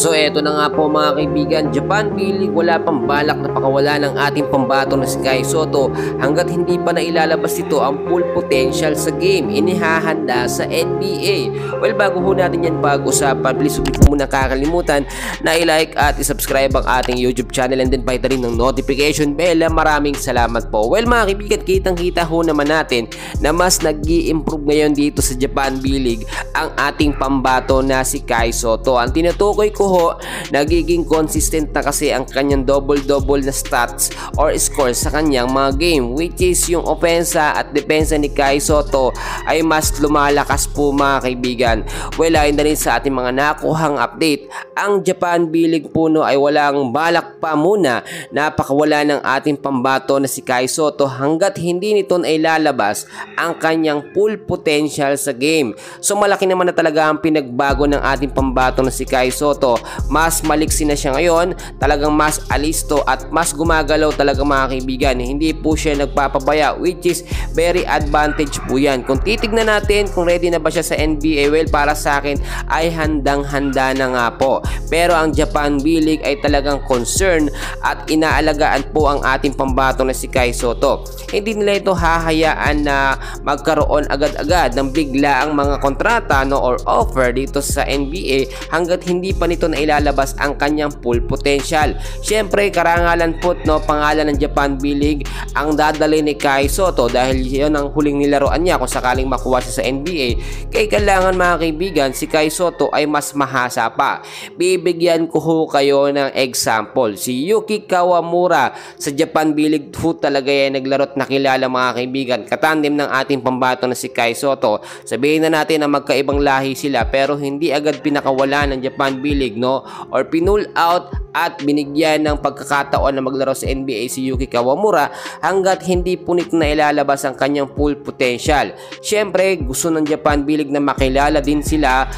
So eto na nga po mga kaibigan, Japan B-League wala pang balak na pakawala ng ating pambato na si Kai Sotto hanggat hindi pa nailalabas ito ang full potential sa game inihahanda sa NBA. Well, bago ho natin yan pag-usapan, please huwag po muna kakalimutan na i-like at i-subscribe ang ating YouTube channel and then pahita rin ng notification bell. Maraming salamat po. Well mga kaibigan, kitang-kita ho naman natin na mas nag-i-improve ngayon dito sa Japan B-League ang ating pambato na si Kai Sotto. Ang tinutukoy ko ho, nagiging consistent na kasi ang kanyang double-double na stats or scores sa kanyang mga game, which is yung opensa at depensa ni Kai Sotto ay mas lumalakas po mga kaibigan. Well, ayon na rin sa ating mga nakuhang update, ang Japan B-League po no ay walang balak pa muna na pakawala ng ating pambato na si Kai Sotto hanggat hindi nito ay lalabas ang kanyang full potential sa game. So malaki naman na talaga ang pinagbago ng ating pambato na si Kai Sotto. Mas maliksi na siya ngayon, talagang mas alisto at mas gumagalaw talaga mga kaibigan. Hindi po siya nagpapabaya, which is very advantage po yan. Kung titignan natin kung ready na ba siya sa NBA, well para sa akin ay handang-handa na nga po. Pero ang Japan B-League ay talagang concern at inaalagaan po ang ating pambato na si Kai Sotto. Hindi nila ito hahayaan na magkaroon agad-agad ng bigla ang mga kontrata no, or offer dito sa NBA hanggat hindi pa nito na ilalabas ang kanyang full potential. Siyempre, karangalan po no, pangalan ng Japan B-League ang dadali ni Kai Sotto dahil yun ang huling nilaruan niya kung sakaling makuha siya sa NBA. Kaya kailangan mga kaibigan, si Kai Sotto ay mas mahasa pa. Bibigyan ko ho kayo ng example. Si Yuki Kawamura sa Japan B-League ho talaga yan naglaro at nakilala mga kaibigan. Katandem ng ating pambato na si Kai Sotto. Sabihin na natin na magkaibang lahi sila pero hindi agad pinakawala ng Japan B-League no, or pinull out at binigyan ng pagkakataon na maglaro sa NBA si Yuki Kawamura hanggat hindi po nito na ilalabas ang kanyang full potential. Siyempre, gusto ng Japan B-League na makilala din sila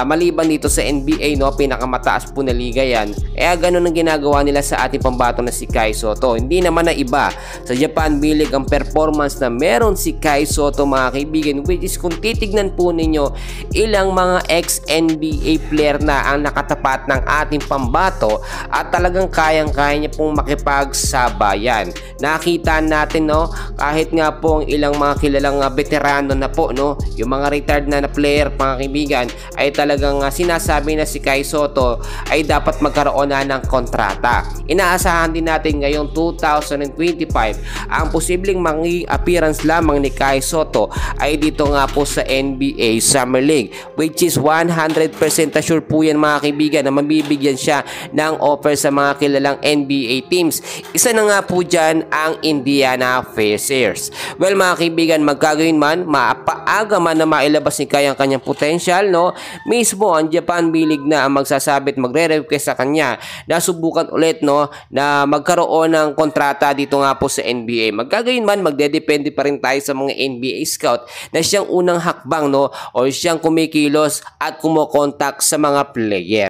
maliban dito sa NBA no, pinakamataas po na liga yan. Ganun ang ginagawa nila sa ating pambato na si Kai Sotto. Hindi naman na iba sa Japan B-League ang performance na meron si Kai Sotto mga kaibigan, which is kung titignan po ninyo ilang mga ex-NBA player na ang nakatapat ng ating pambato at talagang kayang-kaya niya pong makipagsabayan. Nakita natin no, kahit nga po ang ilang mga kilalang veterano na po no, yung mga retired na player mga kaibigan ay talagang sinasabi na si Kai Sotto ay dapat magkaroon na ng kontrata. Inaasahan din natin ngayong 2025 ang posibleng appearance lamang ni Kai Sotto ay dito nga po sa NBA Summer League, which is 100% sure po yan mga kaibigan na mabibigyan siya ng offer sa mga kilalang NBA teams. Isa na nga po dyan ang Indiana Pacers. Well mga kaibigan, magkagawin man, mapaaga man na mailabas ni Kai ang kanyang potential no, mismo ang Japan B-League na ang magsasabit, magre-request sa kanya na subukan ulit no, na magkaroon ng kontrata dito nga po sa NBA. Magkagawin man, magdedepende pa rin tayo sa mga NBA scout na siyang unang hakbang no, o siyang kumikilos at kumokontak sa mga player.